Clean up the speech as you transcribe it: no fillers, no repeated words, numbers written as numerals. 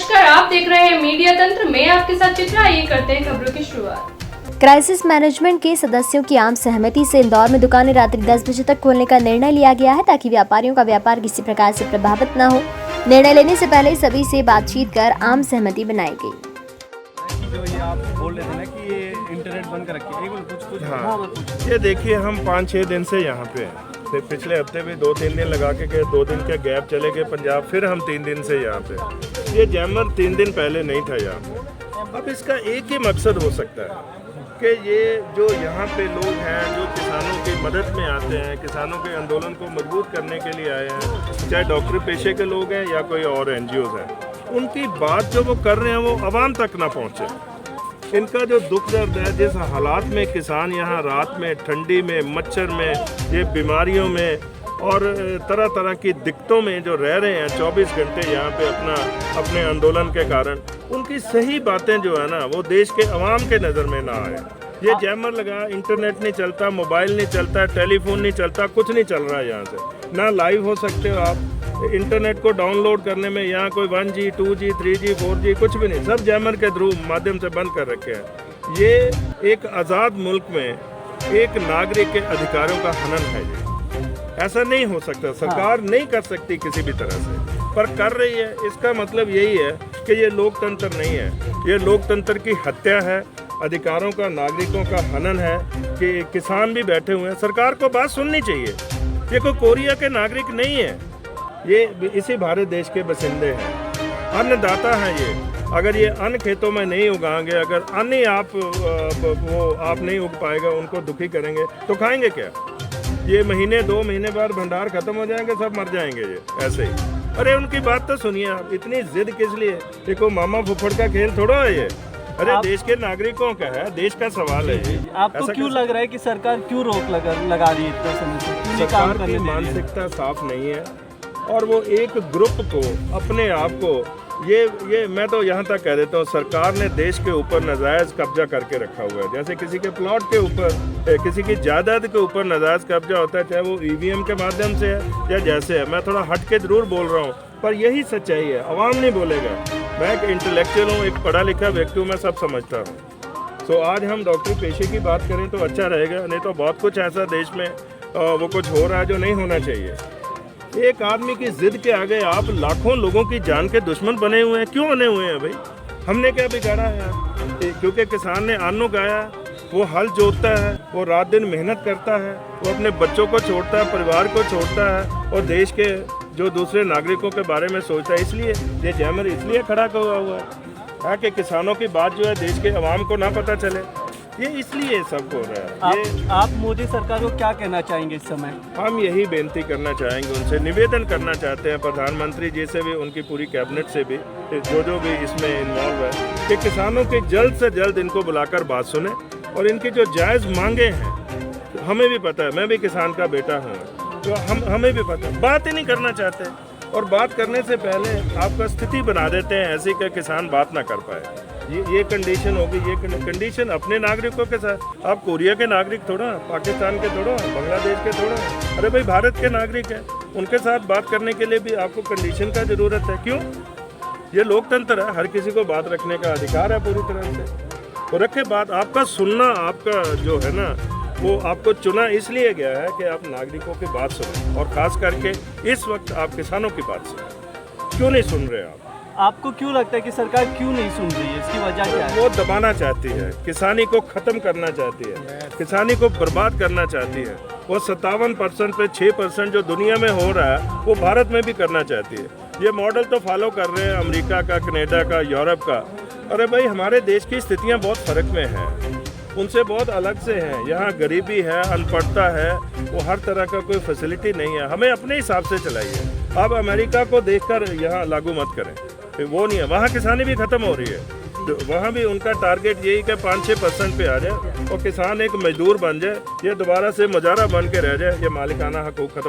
नमस्कार, आप देख रहे हैं मीडिया तंत्र में आपके साथ चित्रा। आइए करते हैं खबरों की शुरुआत। क्राइसिस मैनेजमेंट के सदस्यों की आम सहमति से इंदौर में दुकानें रात्रि 10 बजे तक खोलने का निर्णय लिया गया है ताकि व्यापारियों का व्यापार किसी प्रकार से प्रभावित न हो। निर्णय लेने से पहले सभी से बातचीत कर आम सहमति बनाई गई। जो ये आप बोल रहे थे ना कि ये इंटरनेट बंद कर रखी है, कुछ हाँ, ये देखिए हम 5-6 दिन से यहाँ पे हैं। फिर पिछले हफ्ते भी 2-3 दिन लगा के गए, 2 दिन के गैप चले गए पंजाब, फिर हम 3 दिन से यहाँ पे। ये जैमर 3 दिन पहले नहीं था यहाँ पे। अब इसका एक ही मकसद हो सकता है कि ये जो यहाँ पे लोग हैं जो किसानों की मदद में आते हैं, किसानों के आंदोलन को मजबूत करने के लिए आए हैं, चाहे डॉक्टरी पेशे के लोग हैं या कोई और NGOs हैं, उनकी बात जो वो कर रहे हैं वो आवाम तक ना पहुँचे। इनका जो दुख दर्द है, जिस हालात में किसान यहाँ रात में ठंडी में मच्छर में ये बीमारियों में और तरह तरह की दिक्कतों में जो रह रहे हैं 24 घंटे यहाँ पे अपने आंदोलन के कारण, उनकी सही बातें जो है ना वो देश के अवाम के नज़र में ना आए। ये जैमर लगा, इंटरनेट नहीं चलता, मोबाइल नहीं चलता, टेलीफोन नहीं चलता, कुछ नहीं चल रहा है यहाँ से, ना लाइव हो सकते हो आप। इंटरनेट को डाउनलोड करने में यहाँ कोई 1G 2G 3G 4G कुछ भी नहीं, सब जैमर के थ्रू माध्यम से बंद कर रखे हैं। ये एक आज़ाद मुल्क में एक नागरिक के अधिकारों का हनन है। ये ऐसा नहीं हो सकता, सरकार नहीं कर सकती किसी भी तरह से, पर कर रही है। इसका मतलब यही है कि ये लोकतंत्र नहीं है, ये लोकतंत्र की हत्या है, अधिकारों का, नागरिकों का हनन है। कि किसान भी बैठे हुए हैं, सरकार को बात सुननी चाहिए। ये कोई कोरिया के नागरिक नहीं है, ये इसी भारत देश के बसिंदे हैं, अन्नदाता हैं ये। अगर ये अन्न खेतों में नहीं उगाएंगे, अगर अन्न ही आप नहीं उग पाएगा, उनको दुखी करेंगे तो खाएंगे क्या? ये महीने 2 महीने बाद भंडार खत्म हो जाएंगे, सब मर जाएंगे ये ऐसे ही। अरे उनकी बात तो सुनिए आप, इतनी जिद किस लिए? देखो मामा फुफड़ का खेल थोड़ा है ये, अरे देश के नागरिकों का है, देश का सवाल है ये। आपको क्यों लग रहा है कि सरकार क्यों रोक लगा रही है इतना समय से? सरकार की मानसिकता साफ नहीं है और वो एक ग्रुप को, अपने आप को, ये मैं तो यहाँ तक कह देता हूँ, सरकार ने देश के ऊपर नाजायज़ कब्जा करके रखा हुआ है। जैसे किसी के प्लॉट के ऊपर, किसी की जायदाद के ऊपर नाजायज़ कब्जा होता है, चाहे वो EVM के माध्यम से है या जैसे है। मैं थोड़ा हट के जरूर बोल रहा हूँ, पर यही सच्चाई है, अवाम नहीं बोलेगा। मैं एक इंटेलेक्चुअल हूँ, एक पढ़ा लिखा व्यक्ति हूँ, मैं सब समझता हूँ। तो आज हम डॉक्टरी पेशे की बात करें तो अच्छा रहेगा, नहीं तो बहुत कुछ ऐसा देश में वो कुछ हो रहा है जो नहीं होना चाहिए। एक आदमी की जिद के आगे आप लाखों लोगों की जान के दुश्मन बने हुए हैं। क्यों बने हुए हैं भाई? हमने क्या बिगाड़ा है? क्योंकि किसान ने अन्न उगाया, वो हल जोतता है, वो रात दिन मेहनत करता है, वो अपने बच्चों को छोड़ता है, परिवार को छोड़ता है और देश के जो दूसरे नागरिकों के बारे में सोचता है। इसलिए ये जैमर इसलिए खड़ा हुआ है कि किसानों की बात जो है देश के अवाम को ना पता चले, ये इसलिए सब हो रहा है। आप मोदी सरकार को क्या कहना चाहेंगे इस समय? हम यही बेनती करना चाहेंगे, उनसे निवेदन करना चाहते हैं, प्रधानमंत्री जी से भी, उनकी पूरी कैबिनेट से भी, जो भी इसमें इन्वॉल्व है, कि किसानों की जल्द से जल्द इनको बुलाकर बात सुने और इनकी जो जायज़ मांगे हैं, हमें भी पता है, मैं भी किसान का बेटा हूँ, तो हमें भी पता है, बात ही नहीं करना चाहते और बात करने से पहले आपका स्थिति बना देते हैं ऐसी कि किसान बात ना कर पाए। ये कंडीशन होगी, ये कंडीशन अपने नागरिकों के साथ। आप कोरिया के नागरिक थोड़ा, पाकिस्तान के थोड़ा, बांग्लादेश के थोड़ा, अरे भाई भारत के नागरिक हैं, उनके साथ बात करने के लिए भी आपको कंडीशन का ज़रूरत है। क्यों? ये लोकतंत्र है, हर किसी को बात रखने का अधिकार है पूरी तरह से। तो रखे बात, आपका सुनना, आपका जो है ना, वो आपको चुना इसलिए गया है कि आप नागरिकों की बात सुनें और ख़ास करके इस वक्त आप किसानों की बात सुनें। क्यों नहीं सुन रहे आप? आपको क्यों लगता है कि सरकार क्यों नहीं सुन रही है? इसकी वजह क्या है? वो दबाना चाहती है, किसानी को ख़त्म करना चाहती है, किसानी को बर्बाद करना चाहती है। वो 57% पे 6% जो दुनिया में हो रहा है वो भारत में भी करना चाहती है। ये मॉडल तो फॉलो कर रहे हैं अमेरिका का, कनाडा का, यूरोप का। अरे भाई हमारे देश की स्थितियाँ बहुत फ़र्क में हैं, उनसे बहुत अलग से हैं। यहाँ गरीबी है, अनपढ़ता है, वो हर तरह का कोई फैसिलिटी नहीं है। हमें अपने हिसाब से चलाइए। आप अमेरिका को देखकर यहाँ लागू मत करें, वो नहीं है। वहाँ किसानी भी ख़त्म हो रही है, तो वहाँ भी उनका टारगेट यही कि 5-6% पे आ जाए और किसान एक मजदूर बन जाए, ये दोबारा से मुजारा बन के रह जाए, ये मालिकाना हकूक़ खत्म।